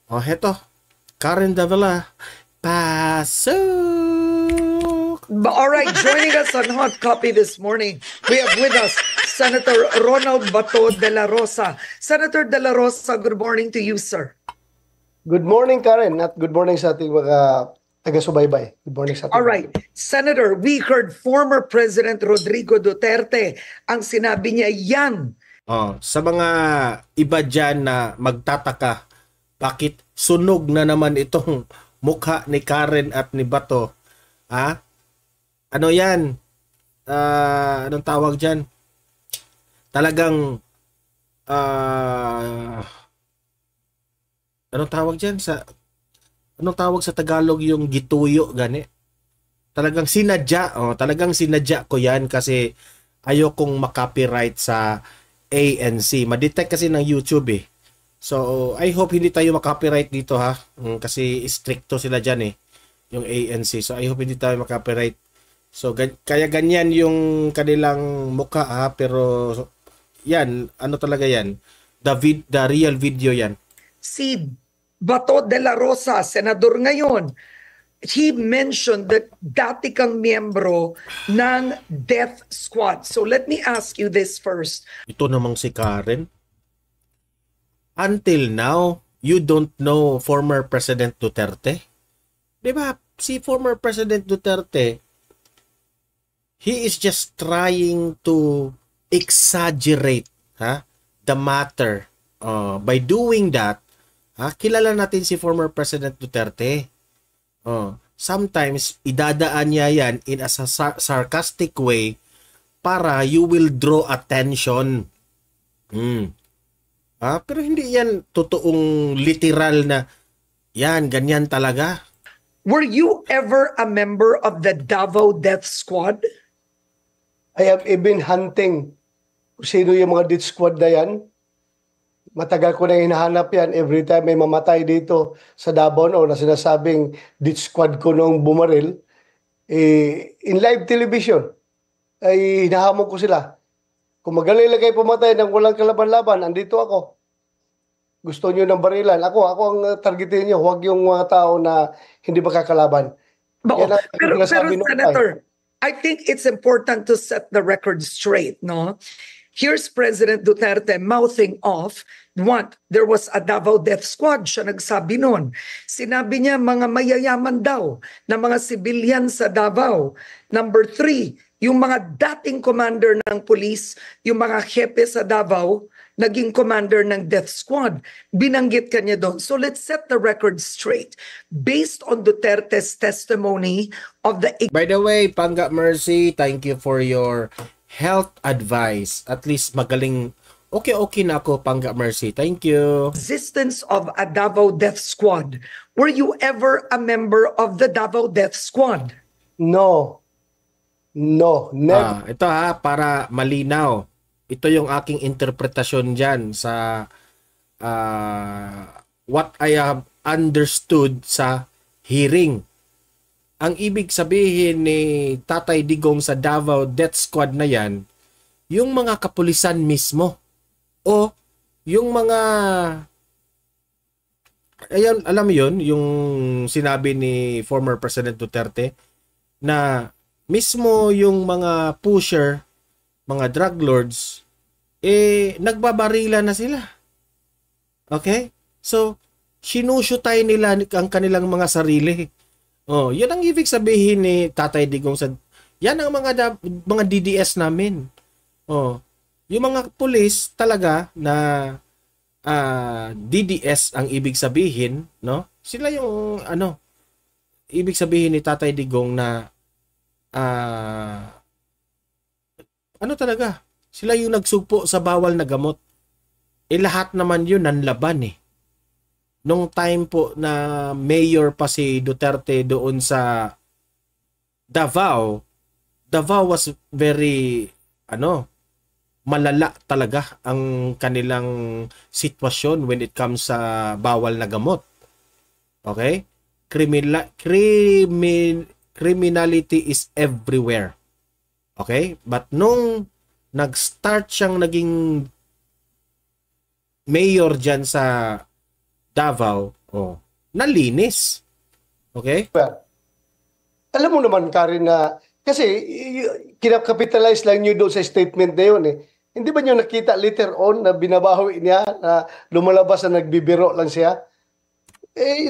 Oh, heto. Karen Davila. Pasok! All right, joining us on Hot Copy this morning, we have with us Senator Ronald Bato de la Rosa. Senator de la Rosa, good morning to you, sir. Good morning, Karen, at good morning sa ating mga taga-subaybay. Good morning sa ating All right, Senator, we heard former President Rodrigo Duterte ang sinabi niya yan. Oh, sa mga iba dyan na magtataka, bakit sunog na naman itong mukha ni Karen at ni Bato? Ha? Ano yan? Anong tawag dyan? Talagang anong tawag dyan? Anong tawag sa Tagalog yung gituyo gani? Talagang sinadya. Oh, talagang sinadya ko yan kasi ayokong makopyright sa ANC. Ma-detect kasi ng YouTube eh. So, I hope hindi tayo makopyright dito ha. Kasi stricto sila dyan eh. Yung ANC. So, I hope hindi tayo makopyright. So, kaya ganyan yung kanilang mukha ha. Pero, yan. Ano talaga yan? The real video yan. Si Bato de la Rosa, senador ngayon, he mentioned that dati kang miyembro ng death squad. So let me ask you this first. Ito namang si Karen. Until now, you don't know former President Duterte? Diba? Si former President Duterte, he is just trying to exaggerate the matter. By doing that, kilala natin si former President Duterte. Sometimes, idadaan niya yan in a sarcastic way para you will draw attention. Pero hindi yan totoong literal na yan, ganyan talaga. Were you ever a member of the Davao Death Squad? I have been hunting kung sino yung mga death squad na yan. Matagal ko na hinahanap yan. Every time may mamatay dito sa Davao o na sinasabing death squad ko nung bumaril, in live television, ay hinahamon ko sila. Kung magaling lang kayo pumatay ng walang kalaban-laban, andito ako. Gusto nyo ng barilan, ako ang targetin nyo, huwag yung mga tao na hindi makakalaban. Pero Senator, I think it's important to set the record straight, no? Here's President Duterte mouthing off, there was a Davao Death Squad, siya nagsabi nun. Sinabi niya mga mayayaman daw na mga civilian sa Davao. Number 3, yung mga dating commander ng police, yung mga hepe sa Davao, naging commander ng Death Squad. Binanggit ka niya doon. So let's set the record straight. Based on Duterte's testimony of the... By the way, Pangga Mercy, thank you for your health advice. At least magaling. Okay na ako, Pangga Mercy. Thank you. Existence of a Davao Death Squad. Were you ever a member of the Davao Death Squad? No, never. Ito para malinaw. Ito yung aking interpretasyon dyan sa what I have understood sa hearing. Ang ibig sabihin ni Tatay Digong sa Davao Death Squad na yan, yung mga kapulisan mismo o yung mga ayan, alam mo yun, yung sinabi ni former President Duterte na mismo yung mga pusher, mga drug lords, nagbabarila na sila. Okay? So, sinusutay nila ang kanilang mga sarili. Yan ang ibig sabihin ni Tatay Digong sa yan ang mga DDS namin. Yung mga pulis talaga na DDS ang ibig sabihin, no? Sila yung ibig sabihin ni Tatay Digong na talaga? Sila yung nagsugpo sa bawal na gamot. Lahat naman yun nanlaban eh. Nung time po na mayor pa si Duterte doon sa Davao was very malala talaga ang kanilang sitwasyon when it comes sa bawal na gamot. Okay? Criminality is everywhere. Okay? But nung nag-start siyang naging mayor dyan sa Davao, nalinis. Okay? Alam mo naman, Karen, na kasi kinakapitalize lang nyo doon sa statement na yun eh. Hindi ba nyo nakita later on na binabawi niya, na lumalabas na nagbibiro lang siya?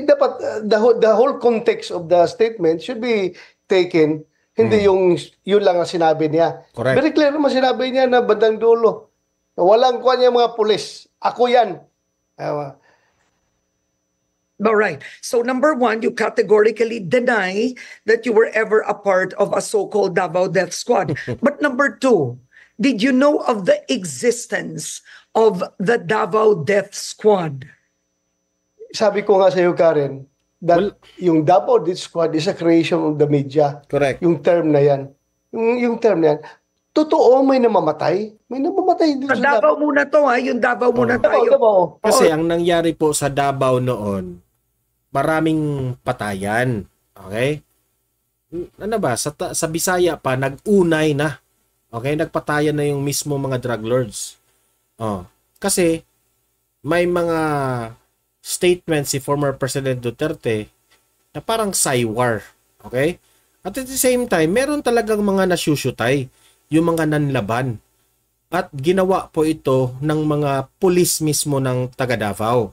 Dapat the whole context of the statement should be taken. Hindi yun lang ang sinabi niya. Correct. Very clear naman sinabi niya na bandang dulo. Walang kuha niya mga pulis. Ako yan. All right. So number one, you categorically deny that you were ever a part of a so-called Davao Death Squad. But number two, did you know of the existence of the Davao Death Squad? Sabi ko nga sa iyo, Karen, that yung Davao Death Squad is a creation of the media. Correct. Yung term na yan. Yung term na yan. Totoo, may namamatay. May namamatay dito sa Davao muna to, ha? Yung Davao muna tayo. Davao. Kasi ang nangyari po sa Davao noon, maraming patayan. Okay? Ano ba? Sa Bisaya pa, nag-unay na. Okay? Nagpatayan na yung mismo mga drug lords. Kasi, may mga statements si former President Duterte na parang saywar. Okay? At at the same time, meron talagang mga nasyusyutay, yung mga nanlaban. At ginawa po ito ng mga pulis mismo ng taga Davao.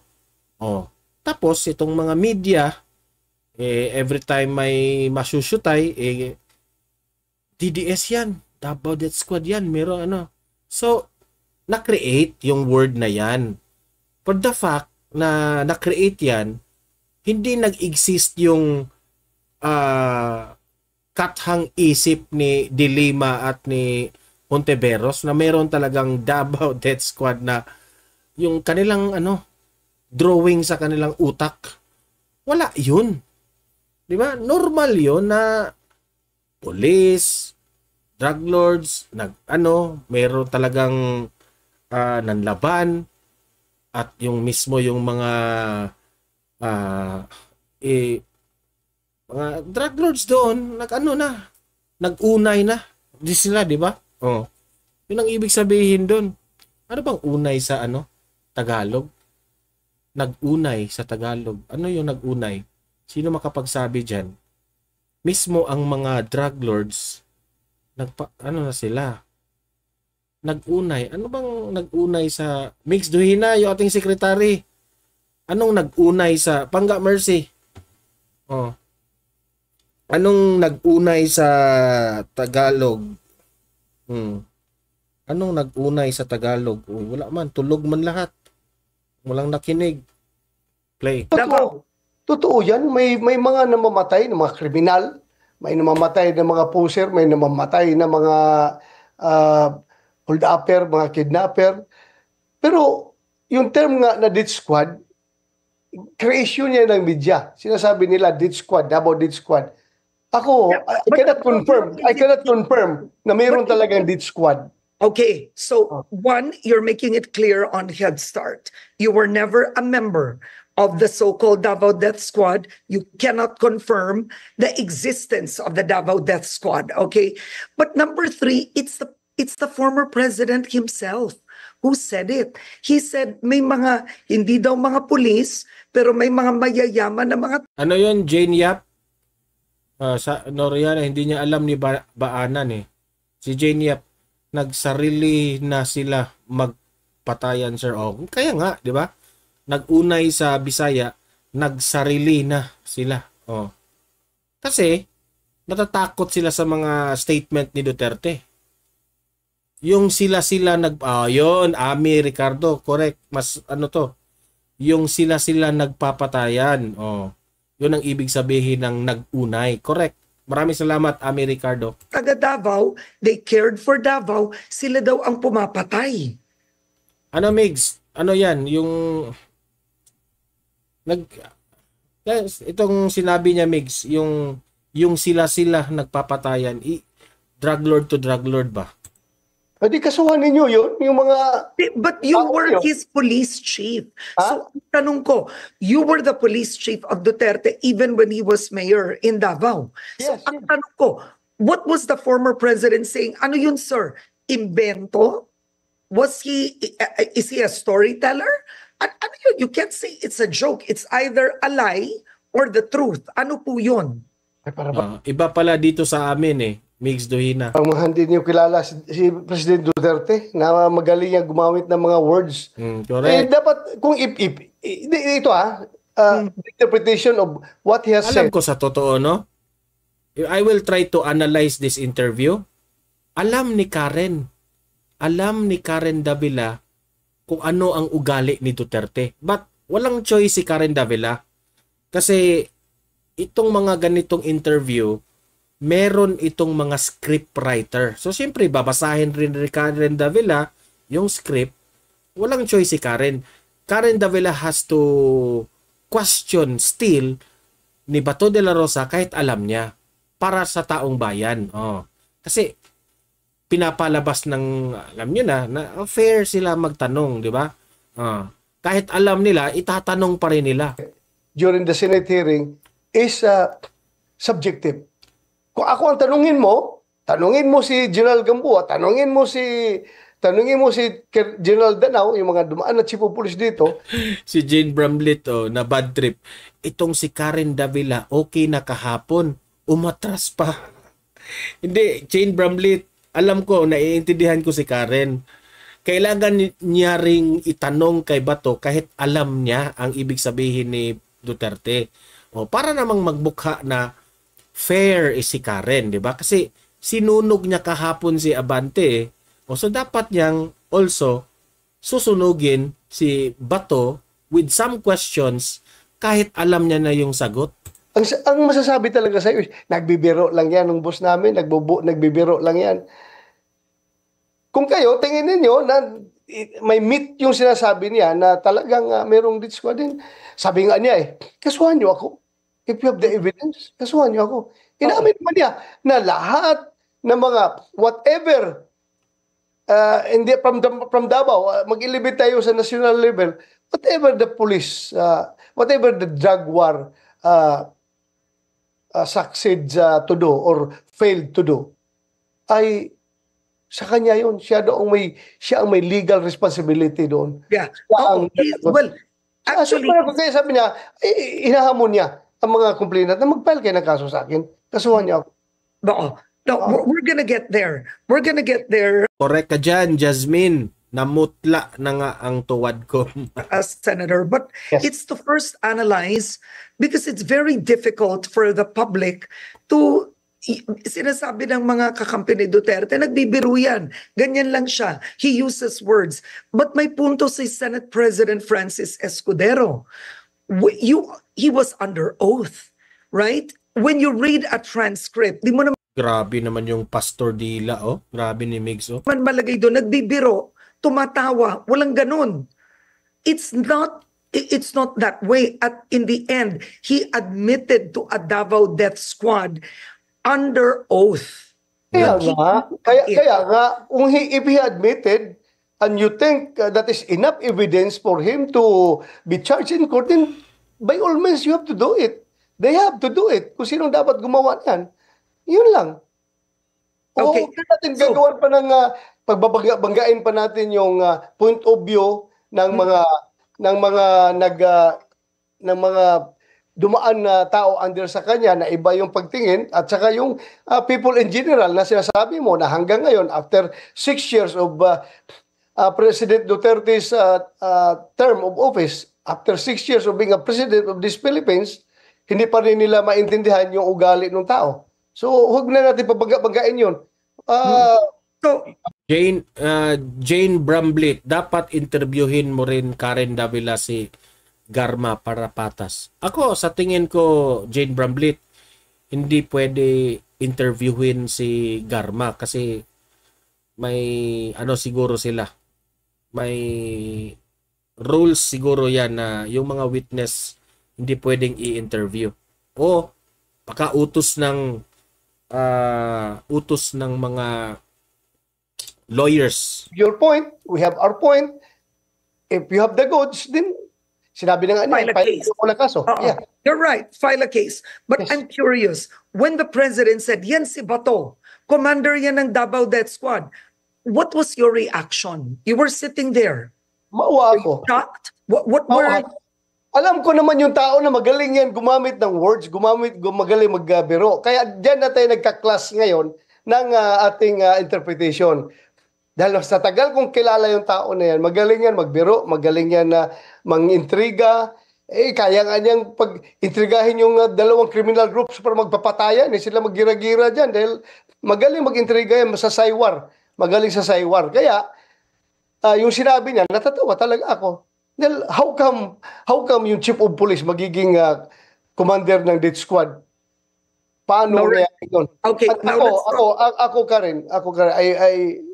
Tapos itong mga media, every time may masyusyutay, DDS yan, Davao Death Squad yan, meron ano. So, na-create yung word na yan. For the fact na na-create yan, hindi nag-exist yung kathang isip ni De Lima at ni Hontiveros na meron talagang Davao Death Squad na yung kanilang drawing sa kanilang utak. Wala yun. Di ba? Normal yun na police, drug lords, meron talagang nanlaban at yung mismo yung mga mga drug lords doon, nag-unay na. Di sila, di ba? Yun ang ibig sabihin doon. Ano bang unay sa Tagalog? Nag-unay sa Tagalog. Ano yung nag-unay? Sino makapagsabi dyan? Mismo ang mga drug lords, na sila? Nag-unay. Ano bang nag-unay sa Mix Duhina, yung ating secretary? Anong nag-unay sa Pangga Mercy? Anong nag-unay sa Tagalog? Anong nag-unay sa Tagalog? Wala man, tulog man lahat. Walang nakinig. Play. Totoo yan. May mga namamatay ng mga kriminal, may namamatay ng mga poser, may namamatay ng mga hold-upper, mga kidnapper. Pero yung term nga na Death Squad, creation niya ng media. Sinasabi nila Death Squad, Davao Death Squad. Ako, I cannot confirm na mayroon talagang Death Squad. Okay, so one, you're making it clear on Head Start. You were never a member of the so-called Davao Death Squad. You cannot confirm the existence of the Davao Death Squad. Okay, but number three, it's the former president himself who said it. He said may mga hindi daw mga pulis, pero may mga mayayaman na mga. Ano yun, Jane Yap? Sa Noriana, hindi niya alam ni Baanan eh. Si Jane Yap, nagsarili na sila magpatayan, sir. Kaya nga, di ba? Nag-unay sa Bisaya, nagsarili na sila. Kasi, natatakot sila sa mga statement ni Duterte. Yung sila-sila yun, Ami Ricardo, correct. Mas yung sila-sila nagpapatayan. Yun ang ibig sabihin ng nag-unay. Correct. Maraming salamat, Ami Ricardo. Taga Davao, they cared for Davao, sila daw ang pumapatay. Migs? Ano yan? Itong sinabi niya, Migs, yung sila-sila nagpapatayan, drug lord to drug lord ba? Pwede kasuhan ninyo yun, yung mga. But you were his police chief. So, tanong ko, you were the police chief of Duterte even when he was mayor in Davao. So, ang tanong ko, what was the former president saying? Ano yun, sir? Invento? Is he a storyteller? Ano yun? You can't say it's a joke. It's either a lie or the truth. Ano po yun? Ay, para ba? Iba pala dito sa amin Migs Dohina. Ang mga hindi niyo kilala si President Duterte na magaling niya gumamit ng mga words. Correct. Dapat kung ito interpretation of what he has Alam said. ko sa totoo, no? I will try to analyze this interview. Alam ni Karen Davila kung ano ang ugali ni Duterte. But walang choice si Karen Davila. Kasi itong mga ganitong interview, meron itong mga script writer. So siyempre babasahin rin ni Karen Davila yung script. Walang choice si Karen. Karen Davila has to question still ni Bato de la Rosa kahit alam niya para sa taong bayan. Kasi pinapalabas ng alam niyo na fair sila magtanong, di ba? Kahit alam nila, itatanong pa rin nila. During the Senate hearing is subjective. Kung ako ang tanungin mo si General Gamboa, tanungin mo si General Danao, yung mga dumaan na chief of police dito. Si Jane Bramlett na bad trip. Itong si Karen Davila, okay na kahapon, umatras pa. Hindi, Jane Bramlett, alam ko, naiintindihan ko si Karen. Kailangan niya ring itanong kay Bato kahit alam niya ang ibig sabihin ni Duterte. Para namang magbukha na fair si Karen, di ba? Kasi sinunog niya kahapon si Abante. So dapat niyang also susunugin si Bato with some questions kahit alam niya na yung sagot. Ang masasabi talaga sa iyo, nagbibiro lang yan ng boss namin, nagbibiro lang yan. Kung kayo, tingin ninyo na may meat yung sinasabi niya na talagang merong death squad din. Sabi nga niya kasuhan niyo ako. If you have the evidence, kasuhan niyo ako. Inamin naman niya na lahat ng mga whatever hindi from Davao, mag-elevate tayo sa national level, whatever the police, whatever the drug war succeeds to do or failed to do, ay sa kanya yun. Siya ang may legal responsibility doon. Yeah. Well, actually, kaya sabi niya, hinahamon niya ang mga complainant na mag-file kayo ng kaso sa akin. Kasuhan niya ako. No, we're gonna get there. We're gonna get there. Correct ka dyan, Jasmine. Namutla na nga ang tuwad ko. As Senator, but yes, it's to first analyze because it's very difficult for the public to sinasabi ng mga kakampi ni Duterte, nagbibiro yan. Ganyan lang siya. He uses words. But may punto si Senate President Francis Escudero. He was under oath, right? When you read a transcript, di mo naman Grabe naman yung Pastor Dila, Grabe ni Migs, malagay doon, nagbibiro, tumatawa, walang ganun. It's not that way. At in the end, he admitted to a Davao Death Squad under oath. Kaya nga, if he admitted, and you think that is enough evidence for him to be charged in court, then by all means, you have to do it. They have to do it. Kung sinong dapat gumawa niyan. Yun lang. Okay. Kaya natin gagawan pa ng pagbabanggain pa natin yung point of view ng mga dumaan na tao under sa kanya na iba yung pagtingin at saka yung people in general na sinasabi mo na hanggang ngayon after 6 years of President Duterte's term of office, after 6 years of being a president of these Philippines, hindi pa rin nila maintindihan yung ugali ng tao. So, huwag na natin pabanggain yun. Jane Bramlett, dapat interviewin mo rin Karen Davila si Garma para patas. Ako, sa tingin ko, Jane Bramlett, hindi pwede interviewin si Garma kasi may siguro sila. May rules siguro yan na yung mga witness hindi pwedeng i-interview. O baka utos ng mga lawyers. Your point, we have our point. If you have the goods, then sinabi na nga file a case. Kaso. Yeah. You're right, file a case. But yes, I'm curious, when the president said, yan si Bato, commander yan ng Davao Death Squad, what was your reaction? You were sitting there. Maawa ako. Shocked? What Maawa. were... Alam ko naman yung tao na magaling yan gumamit ng words, magaling magbiro. Kaya diyan na tayo nagka-class ngayon ng ating interpretation. Dahil sa tagal kong kilala yung tao na yan, magaling yan magbiro, magaling yan na mangintriga. Kaya nga niyang pag-intrigahin yung dalawang criminal groups para magpapatayan. Sila maggira-gira dyan dahil magaling mag-intriga yan sa saywar. Magaling sa saywar. Kaya yung sinabi niya, natatawa talaga ako. Dahil how come yung chief of police magiging commander ng death squad? Paano nangyari yun? Okay, At ako Karen,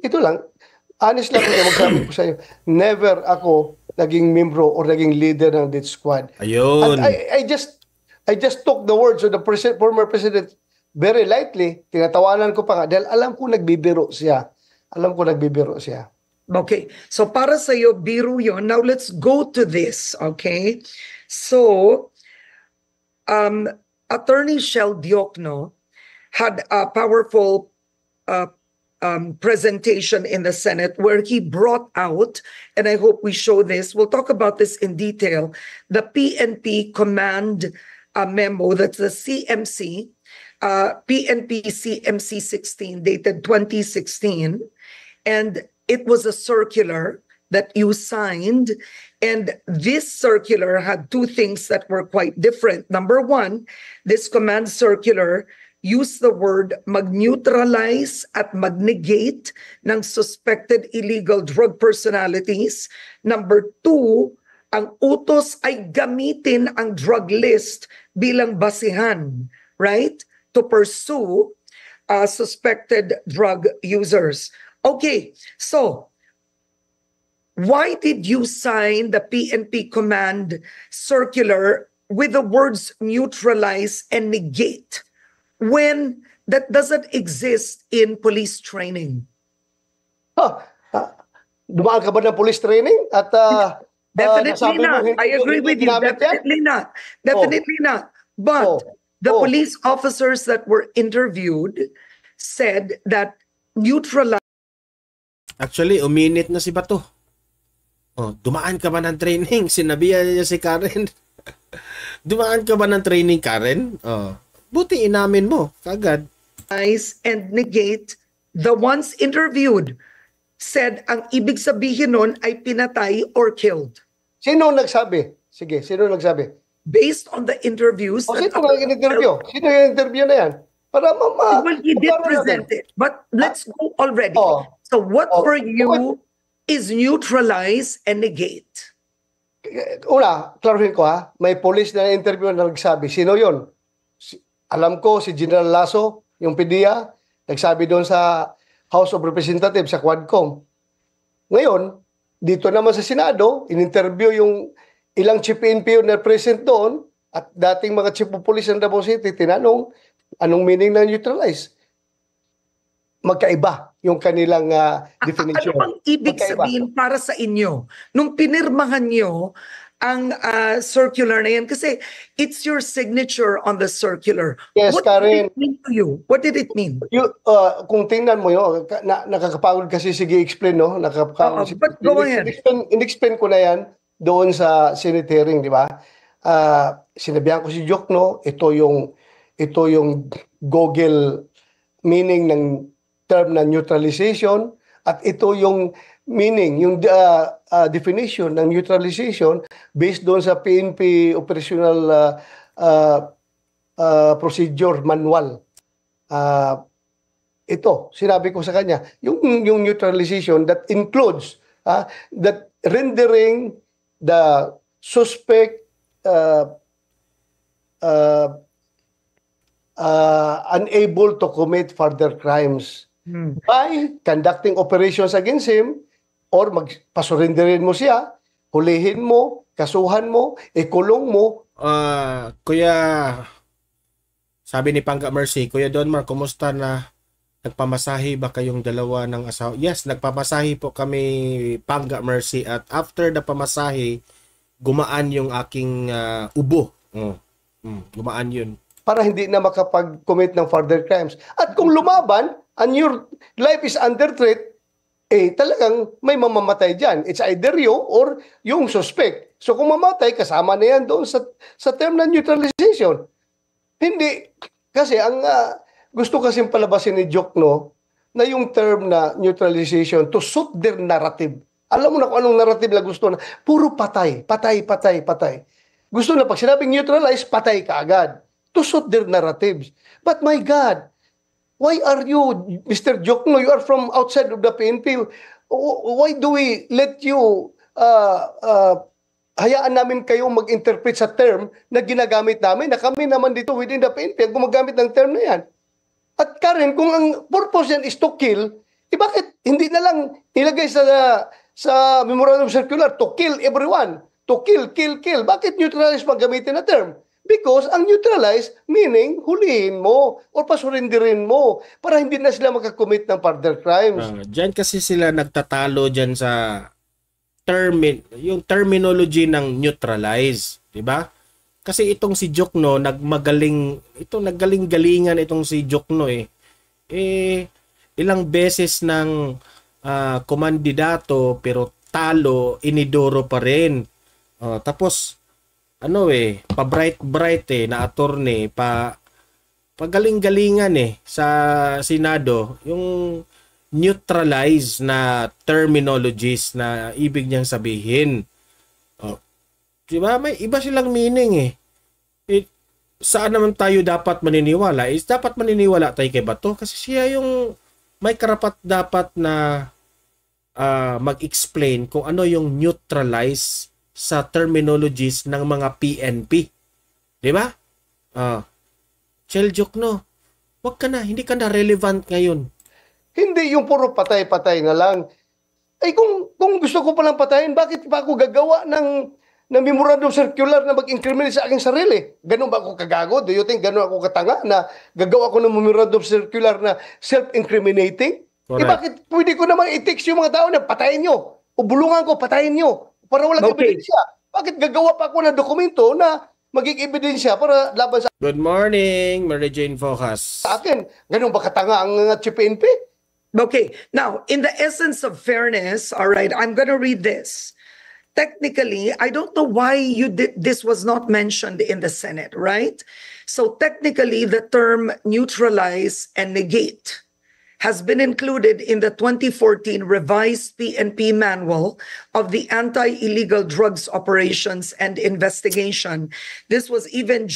ito lang, honest lang ako magsabi ko sa iyo, never ako naging membro or naging leader ng death squad. Ayun. And I just took the words of the former president very lightly. Tinatawanan ko pa nga dahil alam ko nagbibiro siya. Okay, so para sa iyo, biro yun. Now let's go to this, okay? So, Attorney Shell Diokno had a powerful presentation in the Senate where he brought out, and I hope we show this, we'll talk about this in detail, the PNP command memo, that's the CMC, PNP CMC 16, dated 2016, and it was a circular that you signed, and this circular had two things that were quite different. Number one, this command circular used the word mag-neutralize at mag-negate ng suspected illegal drug personalities. Number two, ang utos ay gamitin ang drug list bilang basihan, right? To pursue suspected drug users. Okay, so why did you sign the PNP command circular with the words neutralize and negate when that doesn't exist in police training? Dumaan ka ba ng police training? At definitely not. I agree with you. Definitely not. Definitely not. But the police officers that were interviewed said that neutralize. Actually, uminit na si Bato. Dumaan ka ba ng training? Sinabihan niya si Karen. Dumaan ka ba ng training, Karen? Buti inamin mo, kagad. And negate, the ones interviewed said ang ibig sabihin nun ay pinatay or killed. Sino nagsabi? Sige, sino nagsabi? Based on the interviews. Sino nag-interview? Sino yung interview na yan? Para well, he did present it. But let's go already. So what for you is neutralize and negate? Una, klaruhin ko may police na interview na nagsabi. Sino yon? Alam ko si General Lasso, yung PDEA, nagsabi doon sa House of Representatives, sa Quadcom. Ngayon, dito naman sa Senado, in-interview yung ilang chief PNP na present doon at dating mga chief of police ng Davao City, tinanong, anong meaning ng neutralize? Magkaiba yung kanilang definition. Ano bang ibig sabihin para sa inyo nung pinirmahan nyo ang circular na yan? Kasi it's your signature on the circular. Yes, What Karen. did it mean to you? What did it mean? Kung tingnan mo yun, nakakapagod kasi, sige explain, no? Nakakapagod. But go ahead. In-explain ko na yan doon sa Senate hearing, di ba? Sinabihan ko si Diokno, ito yung Google meaning ng term na neutralization at ito yung meaning, yung definition ng neutralization based doon sa PNP operational procedure manual. Ito, sinabi ko sa kanya, yung neutralization that includes that rendering the suspect unable to commit further crimes by conducting operations against him or pasurinderin mo siya, hulihin mo, kasuhan mo, ikulong mo. Kuya, sabi ni Pangga Mercy, Kuya Donmar, kumusta na? Nagpamasahe ba kayong dalawa ng asawa? Yes, nagpamasahe po kami, Pangga Mercy, at after the pamasahe, gumaan yung aking ubo. Gumaan yun. Para hindi na makapag-commit ng further crimes. At kung lumaban, and your life is under threat, talagang may mamamatay dyan. It's either you or yung suspect. So kung mamatay, kasama na yan doon sa term na neutralization. Hindi. Kasi ang gusto kasing palabasin ni Jokno na yung term na neutralization to suit their narrative. Alam mo na kung anong narrative na gusto na. Puro patay, patay, patay, patay. Gusto na pag sinabing neutralize, patay ka agad. To suit their narratives. But my God, why are you, Mr. Jokno, you are from outside of the PNP. Why do we let you, hayaan namin kayo mag-interpret sa term na ginagamit namin, na kami naman dito within the PNP ang gumagamit ng term na yan. At Karen, kung ang purpose yan is to kill, bakit hindi na lang nilagay sa memorandum circular to kill everyone? To kill, kill, kill. Bakit neutralize gamitin na term? Because ang neutralize, meaning hulihin mo o pasurindirin mo para hindi na sila makakommit ng further crimes. Diyan kasi sila nagtatalo dyan sa yung terminology ng neutralize, di ba? Kasi itong si Jokno, naggaling-galingan itong si Jokno ilang beses ng kumandidato pero talo, inidoro pa rin. Tapos pa-bright na attorney, pagaling-galingan sa Senado, yung neutralize na terminologies na ibig niyang sabihin. Diba? May iba silang meaning saan naman tayo dapat maniniwala? Dapat maniniwala tayo kay Bato kasi siya yung may karapat dapat na mag-explain kung ano yung neutralize sa terminologies ng mga PNP. Di ba? Jokno, wag ka na, hindi ka na relevant ngayon. Hindi yung puro patay-patay na lang. Kung gusto ko palang patayin, bakit pa ako gagawa ng memorandum circular na mag-incriminate sa aking sarili? Ganun ba ako kagago? Do you think ganun ako katanga na gagawa ko ng memorandum circular na self-incriminating? Bakit pwede ko naman i-text yung mga tao na patayin nyo? O bulungan ko, patayin nyo? Para walang ebidensya. Bakit gagawa pa ako ng dokumento na magiging ebidensya para laban sa... Good morning, Mary Jane Focas. Sa akin, ganun ba katanga ang PNP? Okay, now, in the essence of fairness, all right, I'm going to read this. Technically, I don't know why this was not mentioned in the Senate, right? So technically, the term neutralize and negate has been included in the 2014 revised PNP manual of the Anti-Illegal Drugs Operations and Investigation. This was even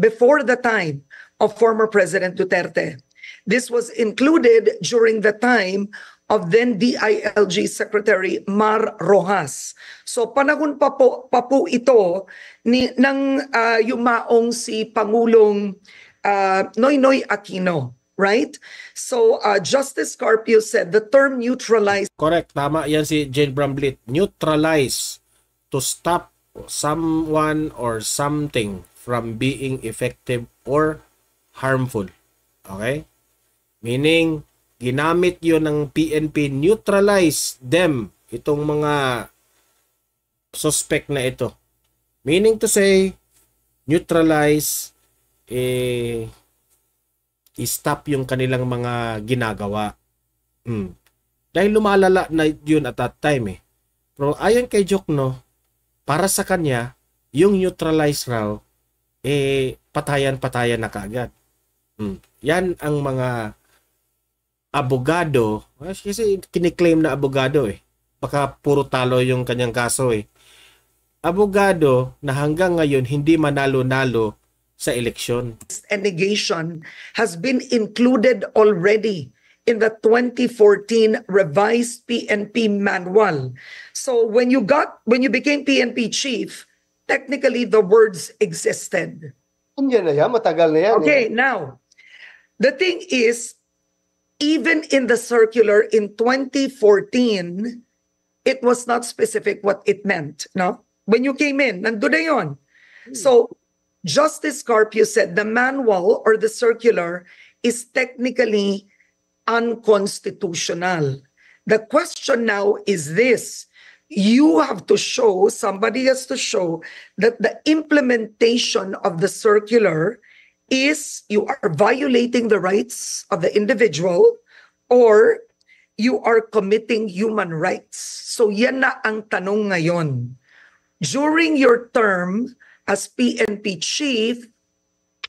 before the time of former President Duterte. This was included during the time of then DILG Secretary Mar Rojas. So panahon pa po ito ng yumaong si Pangulong Noynoy Aquino. Right? So, Justice Carpio said the term neutralize... Correct. Tama yan si Jane Bramblett. Neutralize. To stop someone or something from being effective or harmful. Okay? Meaning, ginamit yun ng PNP, neutralize them. Itong mga suspect na ito. Meaning to say, neutralize, i-stop yung kanilang mga ginagawa. Dahil lumalala na yun at that time Pero ayon kay Jokno, para sa kanya, yung neutralize raw, patayan-patayan na kaagad. Yan ang mga abogado, kasi kiniklaim na abogado Baka puro talo yung kanyang kaso Abogado na hanggang ngayon hindi manalo-nalo sa eleksyon. And negation has been included already in the 2014 revised PNP manual. So when you became PNP chief, technically the words existed. Andiyan na yan, matagal na yan. Okay, now, the thing is, even in the circular in 2014, it was not specific what it meant, no? When you came in, nandun na yun. So, Justice Carpio said the manual or the circular is technically unconstitutional. The question now is this. Somebody has to show that the implementation of the circular is you are violating the rights of the individual or you are committing human rights. So yan na ang tanong ngayon. During your term as PNP chief,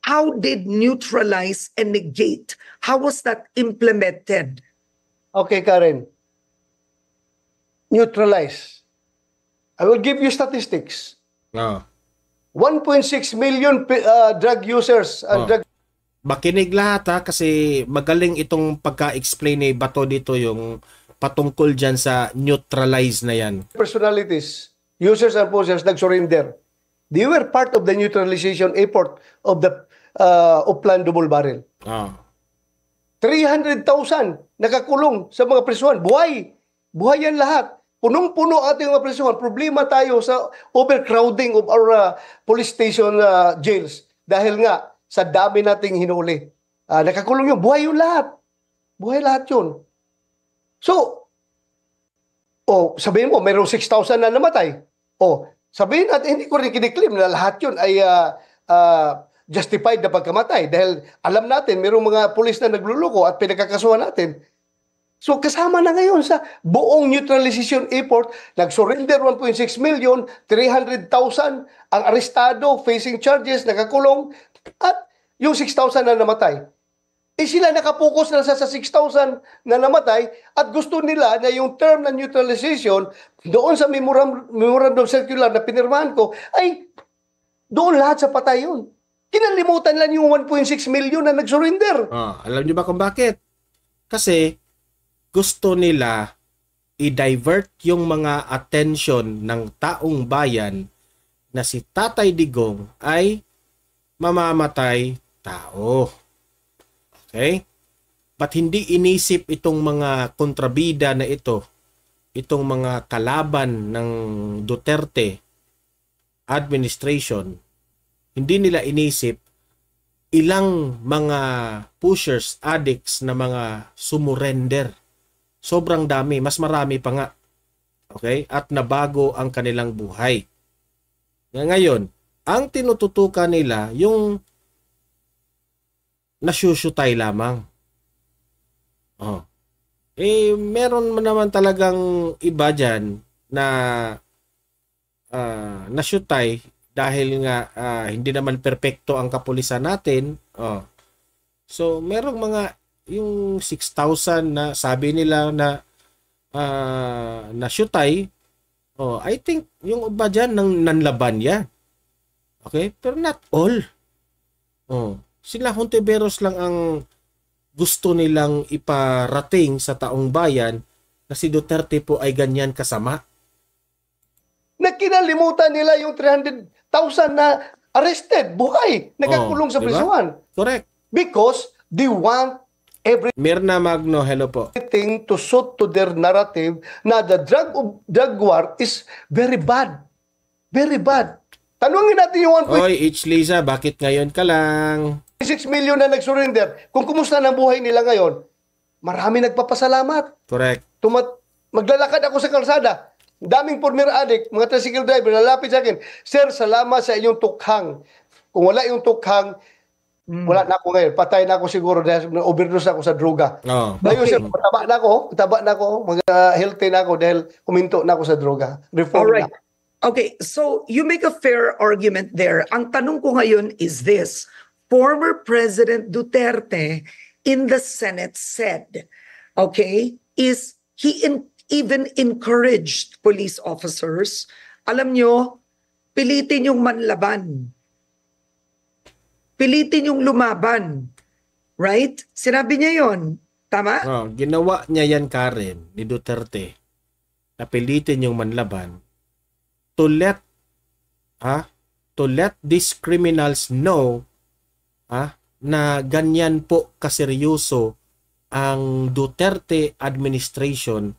how did neutralize and negate? How was that implemented? Okay, Karen. Neutralize. I will give you statistics. Oh. 1.6 million drug users and drug Makinig lahat ha, kasi magaling itong pagka-explain ni Bato dito yung patungkol dyan sa neutralize na yan. personalities, users and posers nag-surrender. They were part of the neutralization effort of the Upland Double Barrel. Oh. 300,000 nakakulong sa mga prisuhan. Buhay. Buhay yan lahat. Punong-puno ating mga prisuhan. Problema tayo sa overcrowding of our police station jails. Dahil nga, sa dami nating hinuli. Nakakulong yun. Buhay yun lahat. Buhay lahat yun. So, sabihin mo, mayroong 6,000 na namatay. Sabihin natin, hindi ko rin kiniklaim na lahat yun ay justified na pagkamatay. Dahil alam natin, mayroong mga pulis na nagluluko at pinagkakasuhan natin. So, kasama na ngayon sa buong neutralization effort, nag-surrender 1.6 million, 300,000 ang arestado, facing charges, nakakulong, at yung 6,000 na namatay. Sila nakapokus na sa 6,000 na namatay at gusto nila na yung term na neutralization doon sa memorandum circular na pinirmahan ko ay doon lahat sa patay yun. Kinalimutan lang yung 1.6 million na nag-surrender. Alam niyo ba kung bakit? Kasi gusto nila i-divert yung mga attention ng taong bayan na si Tatay Digong ay mamamatay tao. Okay? Ba't hindi inisip itong mga kontrabida na ito, itong mga kalaban ng Duterte administration, hindi nila inisip ilang mga pushers, addicts na mga sumurrender. Sobrang dami, mas marami pa nga. Okay? At nabago ang kanilang buhay. Ngayon, ang tinututukan nila yung nasyusyutay lamang. Meron naman talagang iba dyan na nasyutay dahil nga hindi naman perpekto ang kapulisan natin. So, merong mga yung 6,000 na sabi nila na nasyutay. I think yung iba dyan nanlaban yan. Okay? Pero not all. Sila Hontiveros lang ang gusto nilang iparating sa taong bayan na si Duterte po ay ganyan kasama. Kinalimutan nila yung 300,000 na arrested, buhay, nakakulong sa prisuhan. Correct. Because they want Mirna Magno, hello po. everything to suit to their narrative na the drug war is very bad. Very bad. Tanungin natin yung Oy, H. Liza, bakit ngayon ka lang? 1.6 million na nag-surrender. Kung kumusta na buhay nila ngayon, marami nagpapasalamat. Correct. Maglalakad ako sa kalsada. Daming former addict, mga tricycle driver, lalapit sa akin, Sir, salamat sa iyong tukhang. Kung wala yung tukhang, wala na ako ngayon. Patay na ako siguro dahil overdose ako sa droga. Ngayon, sir, mataba na ako, mag-healthy na ako dahil kuminto na ako sa droga. Reform Alright. na. Okay, so you make a fair argument there. Ang tanong ko ngayon is this. Former President Duterte in the Senate said, okay, is he even encouraged police officers, alam nyo, pilitin yung manlaban. Pilitin yung lumaban. Right? Sinabi niya yon. Tama? Ginawa niya yan, Karen, ni Duterte. Napilitin yung manlaban to let these criminals know na ganyan po kaseryoso ang Duterte administration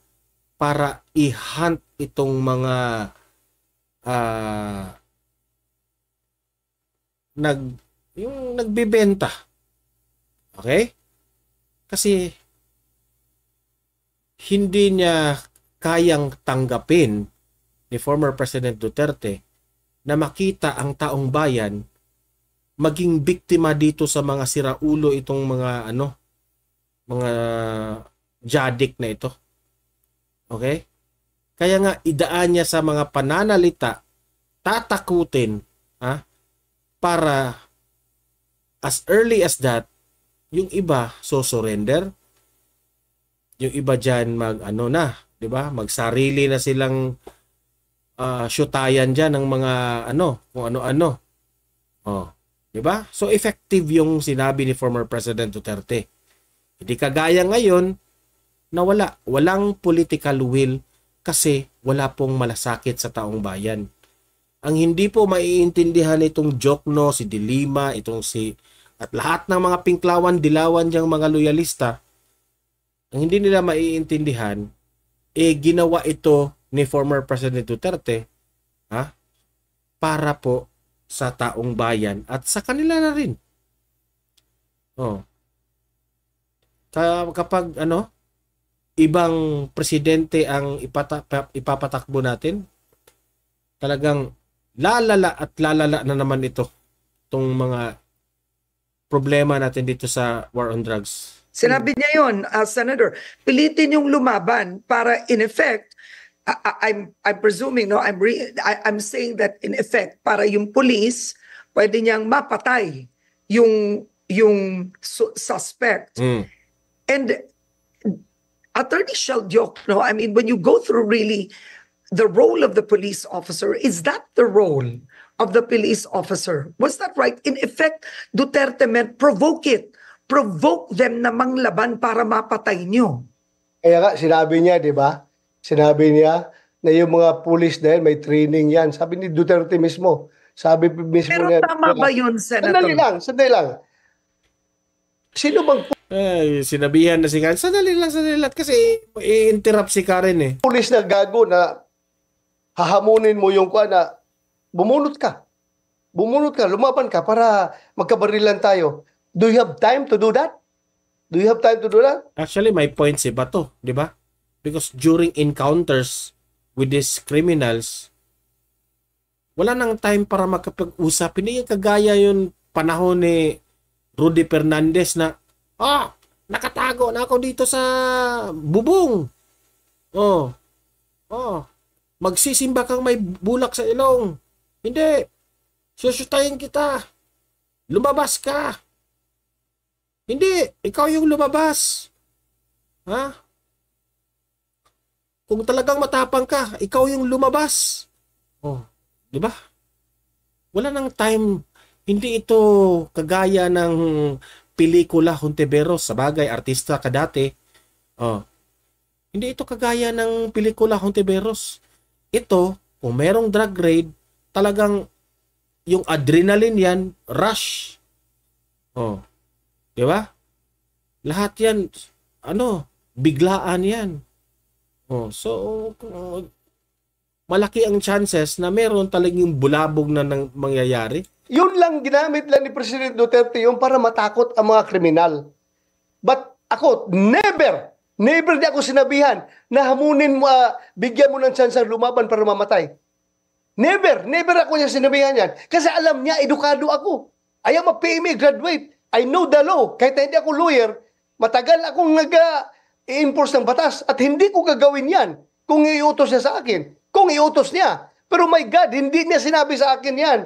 para i-hunt itong mga nagbebenta. Okay? Kasi hindi niya kayang tanggapin ni former President Duterte na makita ang taong bayan maging biktima dito sa mga siraulo itong mga Jadik na ito. Okay? Kaya nga idaan niya sa mga pananalita, tatakutin, para as early as that, yung iba surrender. Yung iba diyan di ba? Magsarili na silang syutayan diyan ng mga kung ano-ano. Oh, di ba? So effective yung sinabi ni former President Duterte. Hindi kagaya ngayon na walang political will kasi wala pong malasakit sa taong bayan. Ang hindi po maiintindihan itong Jokno, si Dilima, at lahat ng mga pinklawan, dilawan diyang mga loyalista, ang hindi nila maiintindihan, ginawa ito ni former President Duterte, para po sa taong bayan at sa kanila na rin. Oh. Kapag ibang presidente ang ipapatakbo natin, talagang lalala na naman itong mga problema natin dito sa war on drugs. Sinabi niya yun, Senator, pilitin yung lumaban para in effect, I'm presuming, I'm saying that in effect, para yung police, pwede niyang mapatay yung suspect. And Attorney Sheldiok, I mean, when you go through really the role of the police officer, is that the role of the police officer? Was that right? In effect, Duterte meant provoke them na manglaban para mapatay nyo. Kaya nga, sinabi niya, di ba? Sinabi niya na yung mga police na yan, may training yan. Sabi ni Duterte mismo. Sabi mismo Pero niya. Tama ba yun, Senator? Sandali lang. Sino bang sinabihan na si Karen, sandali lang kasi i-interrupt si Karen pulis na gago na hahamunin mo yung na bumunot ka, lumaban ka para magkabarilan tayo. Do you have time to do that? Actually, may point si Bato, di ba? Because during encounters with these criminals, wala nang time para makapag-usap. Hindi yung kagaya yung panahon ni Rudy Fernandez na, nakatago na ako dito sa bubong. Magsisimba kang may bulak sa ilong. Hindi. Susutayin kita. Lumabas ka. Hindi. Ikaw yung lumabas. Kung talagang matapang ka, ikaw yung lumabas. Di ba? Wala nang time. Hindi ito kagaya ng pelikula Hontiveros. Sa bagay, artista ka dati. Hindi ito kagaya ng pelikula Hontiveros. Ito, kung merong drug raid, talagang yung adrenaline yan, rush. Di ba? Lahat yan, biglaan yan. So, malaki ang chances na meron talagang bulabog na mangyayari. Yun lang ginamit lang ni President Duterte yung para matakot ang mga kriminal. But ako, never di ako sinabihan na hamunin mo, bigyan mo ng tsansang lumaban para mamatay. Never ako niya sinabihan yan. Kasi alam niya, edukado ako. I am a PMA graduate. I know the law. Kahit hindi ako lawyer, matagal akong nag-i-enforce ng batas at hindi ko gagawin yan kung iutos niya sa akin. Kung iutos niya. Pero my God, hindi niya sinabi sa akin yan.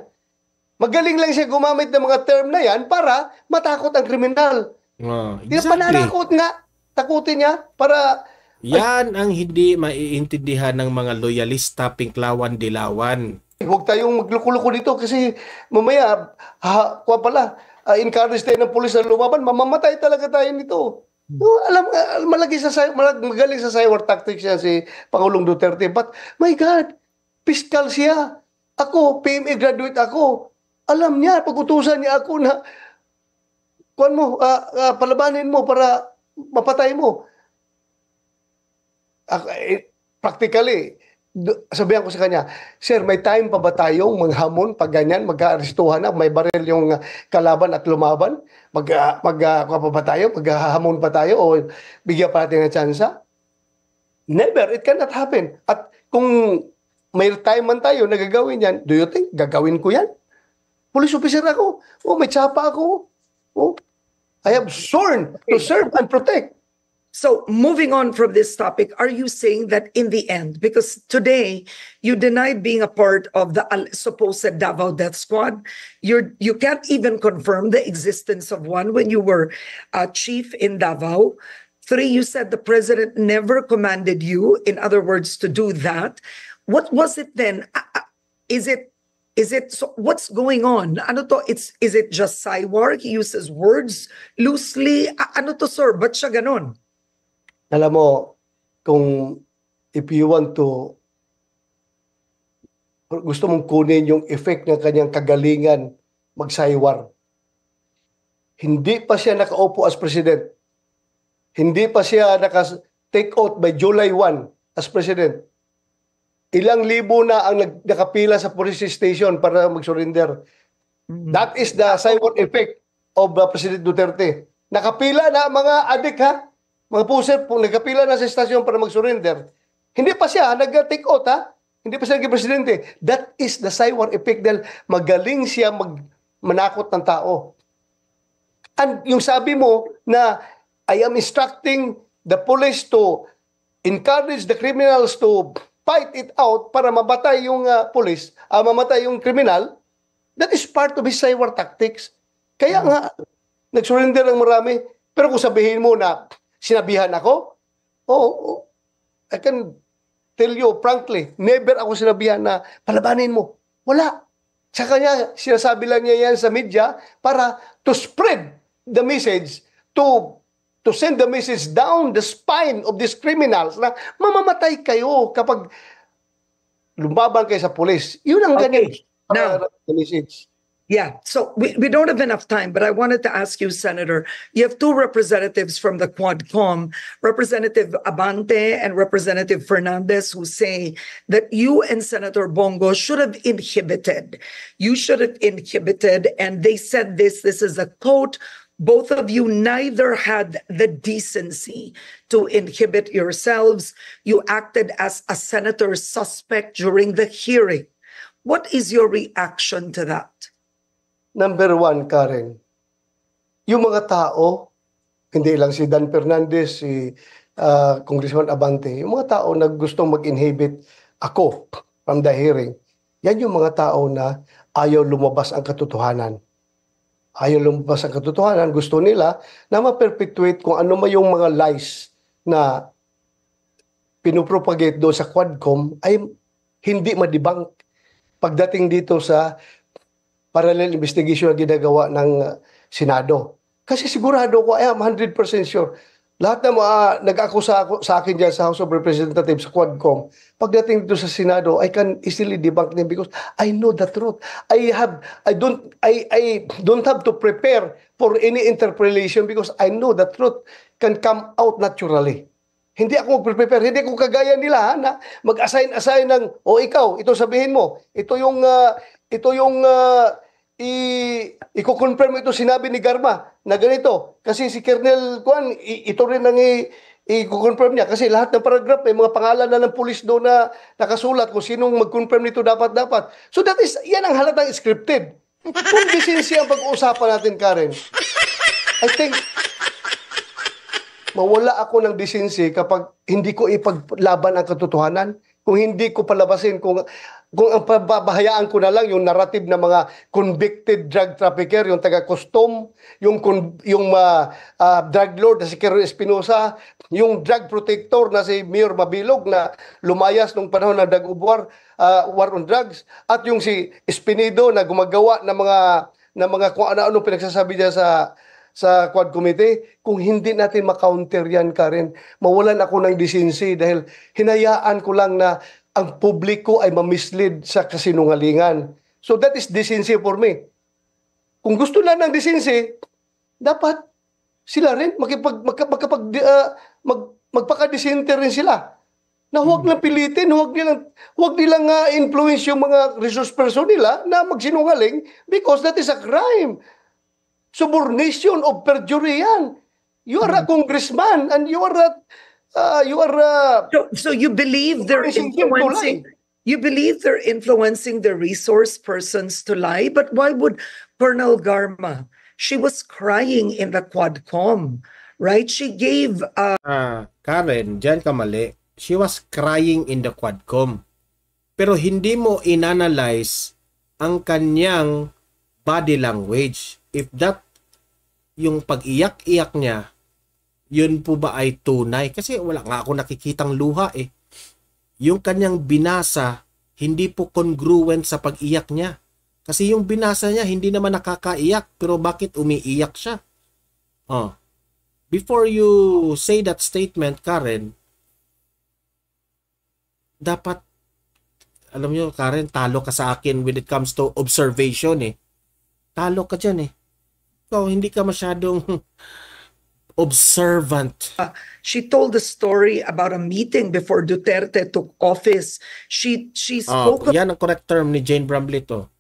Magaling lang siya gumamit ng mga term na yan para matakot ang kriminal. Exactly. Pananakot nga. Takutin niya para... Yan ang hindi maiintindihan ng mga loyalista, pinklawan, dilawan. Huwag tayong magluko-luko dito kasi mamaya, encourage tayo ng pulis na lumaban, mamamatay talaga tayo nito. Magaling sa cyber tactics yan si Pangulong Duterte. But, my God, fiscal siya. Ako, PMA graduate ako. Alam niya, pag-utusan niya ako na palabanin mo para mapatay mo. Practically, sabihan ko sa kanya, Sir, may time pa ba tayong maghamon pag ganyan, mag-aarestuhan na, may baril yung kalaban at lumaban? Maghahamon pa tayo o bigyan pa natin ng tsansa? Never, it cannot happen. At kung may time man tayo na gagawin yan, do you think gagawin ko yan? Police officer ako. May tsapa ako. I have sworn to serve and protect. So moving on from this topic, are you saying that in the end, because today you denied being a part of the supposed Davao Death Squad, you can't even confirm the existence of one when you were chief in Davao. 3, you said the president never commanded you, in other words, to do that. What was it then? Is it so what's going on? Ano to? Is it just Saywar? He uses words loosely. Ano to, sir? Ba't siya ganon? Alam mo, kung if you want to, gusto mong kunin yung effect ng kanyang kagalingan, magsaywar. Hindi pa siya nakaupo as president. Hindi pa siya naka-take out by July 1 as president. Ilang libo na ang nakapila sa police station para mag-surrender. That is the Saywar effect of President Duterte. Nakapila na mga adik ha, mga puser, nagkapila na sa estasyon para mag-surrender. Hindi pa siya nag-take out ha. Hindi pa siya naging presidente. That is the Saywar effect dahil magaling siya manakot ng tao. And yung sabi mo na I am instructing the police to encourage the criminals to fight it out para mamatay yung police, mamatay yung criminal, that is part of his Saywar tactics. Kaya nga, nag-surrender ang marami. Pero kung sabihin mo na sinabihan ako, I can tell you frankly, never ako sinabihan na palabanin mo. Wala. Sa kanya, sinasabi lang niya yan sa media para to spread the message, to send the message down the spine of these criminals na mamamatay kayo kapag lumaban kayo sa police. Yun ang ganyan. Now, the message. Yeah, so we don't have enough time, but I wanted to ask you, Senator, you have 2 representatives from the Quadcom, Representative Abante and Representative Fernandez, who say that you and Senator Bongo should have inhibited. You should have inhibited, and they said this is a quote, both of you neither had the decency to inhibit yourselves. You acted as a senator suspect during the hearing. What is your reaction to that? Number 1, Karen, yung mga tao, hindi lang si Dan Fernandez, si Congressman Abante, yung mga tao na gustong mag-inhibit ako from the hearing, yan yung mga tao na ayaw lumabas ang katotohanan. Ayaw lumabas ang katotohanan, gusto nila na ma-perpetuate kung ano man yung mga lies na pinupropagate doon sa Quadcom ay hindi ma-debunk pagdating dito sa parallel investigation na ginagawa ng Senado. Kasi sigurado ko, I am 100% sure, lahat na nag-akusa sa akin dyan sa House of Representatives, sa Quadcom, pagdating dito sa Senado, I can easily debunk them because I know the truth. I don't have to prepare for any interpolation because I know the truth can come out naturally. Hindi ako mag-prepare, hindi ako kagaya nila na mag-assign ng, ikaw, ito sabihin mo, ito yung i-confirm ito sinabi ni Garma na ganito. Kasi si Colonel Juan, ito rin ang i-confirm niya. Kasi lahat ng paragraph, may mga pangalan na ng pulis doon na nakasulat kung sinong mag-confirm nito dapat. So yan ang halatang scripted. Kung decency ang pag-uusapan natin, Karen, I think mawala ako ng decency kapag hindi ko ipaglaban ang katotohanan, kung hindi ko palabasin, kung ang pabahayaan ko na lang yung narrative ng mga convicted drug trafficker, yung taga-custom, yung drug lord na si Kero Espinosa, yung drug protector na si Mayor Mabilog na lumayas nung panahon ng war on drugs, at yung si Espinido na gumagawa ng mga kung ano-ano pinagsasabi niya sa Quad Committee. Kung hindi natin ma-counter yan, Karen, mawalan ako ng decency dahil hinayaan ko lang na ang publiko ay ma-mislead sa kasinungalingan. So that is decency for me. Kung gusto lang ng decency, dapat sila rin magpaka-decente rin sila. Na huwag lang pilitin, huwag nilang influence yung mga resource person nila na magsinungaling because that is a crime. Subornation of perjury yan. You are a congressman and you are So you believe they're influencing? You believe they're influencing the resource persons to lie? But why would Colonel Garma? She was crying in the Quadcom. right? She gave Karen, dyan ka mali. She was crying in the Quadcom. Pero hindi mo inanalyze ang kanyang body language. If that, yung pag-iyak-iyak niya, yun po ba ay tunay? Kasi wala nga ako nakikitang luha eh. Yung kanyang binasa, hindi po congruent sa pag-iyak niya. Kasi yung binasa niya, hindi naman nakakaiyak, pero bakit umiiyak siya? Before you say that statement, Karen, dapat, alam niyo, Karen, talo ka sa akin when it comes to observation eh. Talo ka dyan eh. So, hindi ka masyadong observant. She told a story about a meeting before Duterte took office. She spoke yan ang correct term ni Jane Bramlett to.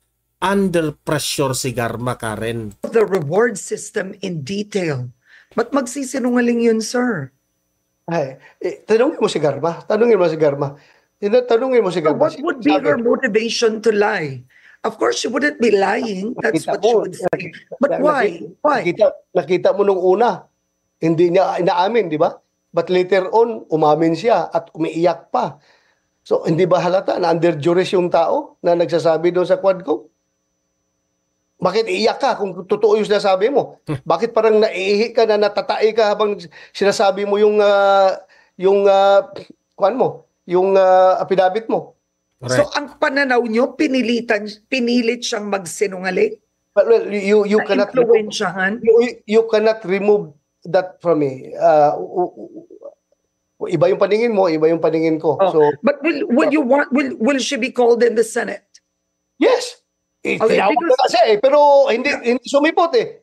Under pressure si Garma, Karen. of the reward system in detail. Ba't magsisinungaling yun, sir? Ay, tanungin mo si Garma. Tanungin mo si Garma. Tanungin mo si So Garma. what would be her motivation to lie? Of course, she wouldn't be lying. That's what she would say. But why? Why? Nakita mo nung una, hindi niya inaamin, di ba? But later on, umamin siya at umiiyak pa. So, hindi ba halata na under duress yung tao na nagsasabi doon sa Quadcom? Bakit iiyak ka kung totoo yung sinasabi mo? Bakit parang naiihi ka na natatai ka habang sinasabi mo yung kuan mo, yung affidavit mo? Correct. So ang pananaw nyo, pinilit siyang magsinungaling? Well, you cannot Influensyahan? you cannot remove that from me. Iba yung paningin mo, iba yung paningin ko. So, but will she be called in the Senate? yes. Okay, Tinawag na kasi pero hindi sumipot eh.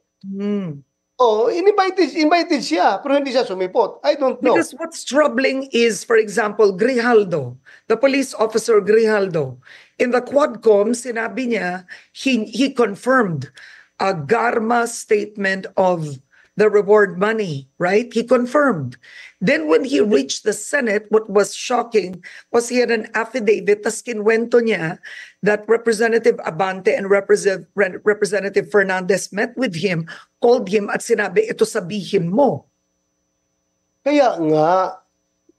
Invited siya, pero hindi siya sumipot. I don't know. Because what's troubling is, for example, Grijaldo, the police officer Grijaldo. In the Quadcom, sinabi niya, he confirmed a Garma statement of the reward money, right? He confirmed. Then when he reached the Senate, what was shocking was he had an affidavit, tas kinwento niya that Representative Abante and Representative Fernandez met with him, called him at sinabi, ito sabihin mo. Kaya nga,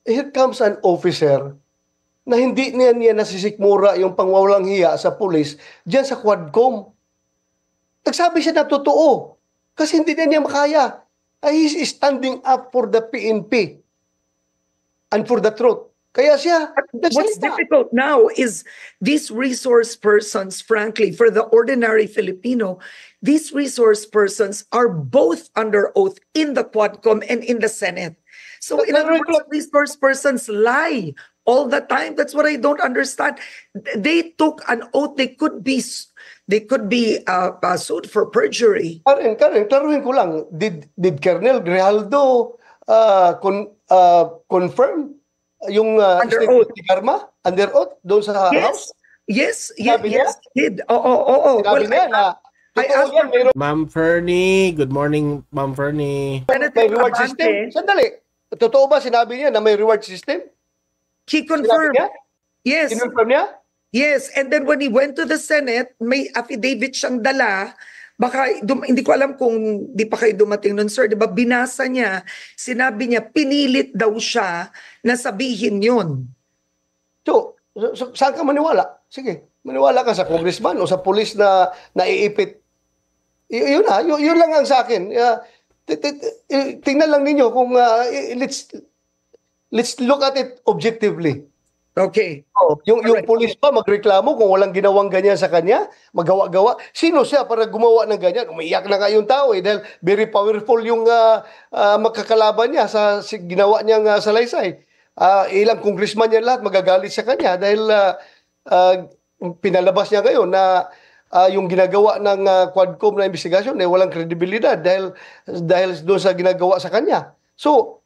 here comes an officer na hindi niya nasisikmura yung pangwawalang hiya sa pulis diyan sa Quadcom. Nagsabi siya na totoo kasi hindi niya makaya. He's standing up for the PNP and for the truth. Kaya siya, what's difficult now is these resource persons, frankly, for the ordinary Filipino, these resource persons are both under oath in the Quadcom and in the Senate. So in other words, resource persons lie all the time. That's what I don't understand. They took an oath. They could be sued for perjury. Karen, klaruhin ko lang, did Colonel Grijaldo confirm yung statement ni Garma under oath doon sa House? Yes, he did. Oo. Sinabi niya na Ma'am Fernie, good morning, Ma'am Fernie. may reward system. Sandali. Totoo ba sinabi niya na may reward system? He confirmed. Yes. Kinonfirm niya? Yes, and then when he went to the Senate, may affidavit siyang dala. Baka, hindi ko alam kung di pa kayo dumating nun, sir. Diba, binasa niya, sinabi niya, pinilit daw siya na sabihin yun. So saan ka maniwala? Sige, maniwala ka sa congressman o sa police na naiipit. Yun lang ang sa akin. Tingnan lang ninyo kung let's look at it objectively. Okay. Yung police pa magreklamo kung walang ginawang ganyan sa kanya, magawa-gawa. Sino siya para gumawa ng ganyan? Umiiyak na nga yung tao dahil very powerful yung magkakalaban niya sa ginawa niyang salaysay. Ilang congressman niya lahat magagalit sa kanya dahil pinalabas niya ngayon na yung ginagawa ng Quadcom na investigasyon ay walang kredibilidad dahil doon sa ginagawa sa kanya. So,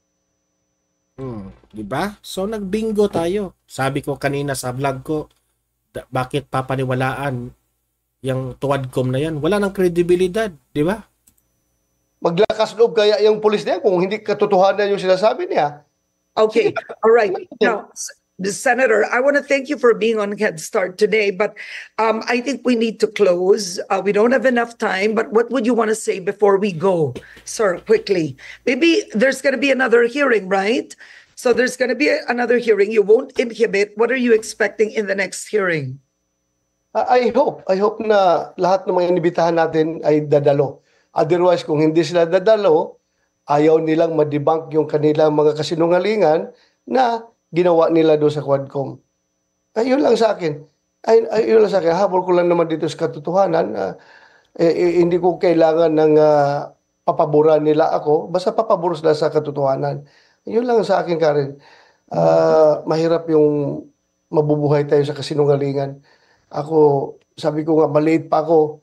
diba? So nagbingo tayo. Sabi ko kanina sa vlog ko, bakit papaniwalaan yung Quadcom na yan? Wala nang kredibilidad, di ba? Maglakas loob kaya yung pulis niya kung hindi katotohanan yung sinasabi niya. Okay. All right. Now, Senator, I want to thank you for being on Head Start today, but I think we need to close. We don't have enough time, but what would you want to say before we go, sir, quickly? Maybe there's going to be another hearing, right? So there's going to be another hearing. You won't inhibit. What are you expecting in the next hearing? I hope na lahat ng mga inibitahan natin ay dadalo. Otherwise, kung hindi sila dadalo, ayaw nilang ma-debunk yung kanilang mga kasinungalingan na ginawa nila doon sa Quadcom. Ayun lang sa akin. Ayun lang sa akin. Habol ko lang naman dito sa katotohanan. Hindi ko kailangan ng papaboran nila ako. Basta papabor sila sa katotohanan. Ayun lang sa akin, Karen. Mahirap yung mabubuhay tayo sa kasinungalingan. Ako, sabi ko nga, maliit pa ako.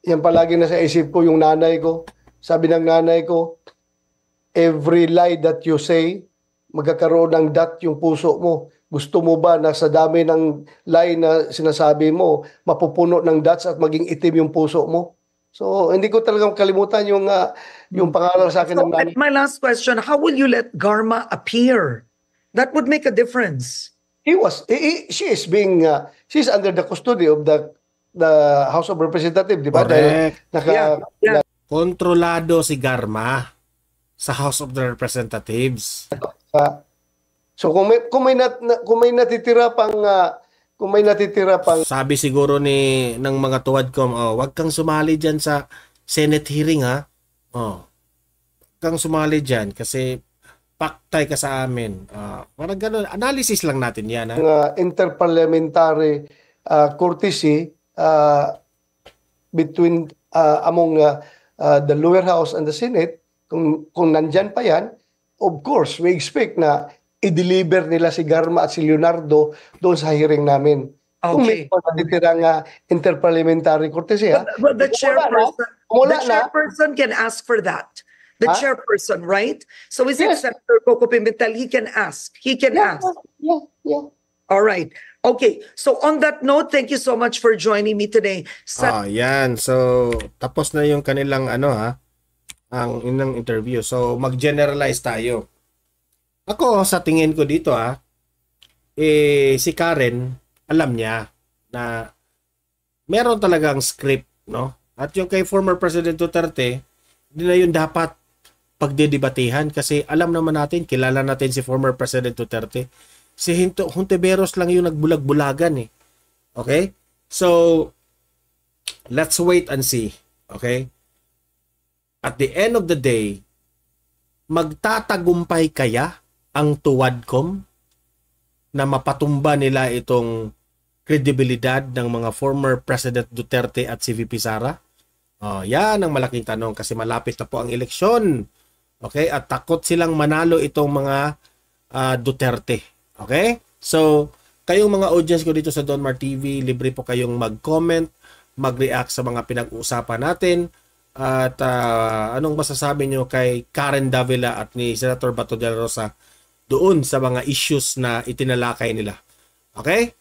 Yan palagi na sa isip ko yung nanay ko. Sabi ng nanay ko, every lie that you say, magkakaroon ng dot yung puso mo. Gusto mo ba na sa dami ng lie na sinasabi mo, mapupuno ng dots at maging itim yung puso mo? So, hindi ko talagang kalimutan yung pangalan sa akin ng nanay. My last question, how will you let Garma appear? That would make a difference. She's under the custody of the House of Representatives, di ba? Correct. Yeah. Kontrolado si Garma sa House of the Representatives. So kung may natitira pang sabi siguro ng mga tuwadcom, wag kang sumali diyan sa Senate hearing ha. Wag kang sumali diyan kasi paktay ka sa amin. Parang ganun. Analysis lang natin yan. Interparliamentary courtesy between among the lower house and the Senate. Kung nandyan pa yan, of course, we expect na i-deliver nila si Garma at si Leonardo doon sa hearing namin. Okay. Kung may natitirang interparliamentary courtesy. But the chairperson can ask for that. The chairperson, right? So is it Senator Coco Pimentel? He can ask. Yeah. All right. Okay. So on that note, thank you so much for joining me today. Yan. So tapos na yung kanilang ang inang interview. So mag-generalize tayo. Ako sa tingin ko dito si Karen alam niya na meron talagang script, no? At yung kay former President Duterte, hindi na yun dapat pagdedebatehan kasi alam naman natin, kilala natin si former President Duterte. Si Hontiveros lang yung nagbulag-bulagan eh. Okay? So, let's wait and see. Okay? At the end of the day, magtatagumpay kaya ang tuwadcom na mapatumba nila itong kredibilidad ng mga former President Duterte at si VP Sara? Yan ang malaking tanong kasi malapit na po ang eleksyon. Okay? At takot silang manalo itong mga Duterte. Okay? So, kayong mga audience ko dito sa Donmar TV, libre po kayong mag-comment, mag-react sa mga pinag-uusapan natin. At anong masasabi nyo kay Karen Davila at ni Senator Bato de la Rosa doon sa mga issues na itinalakay nila. Okay?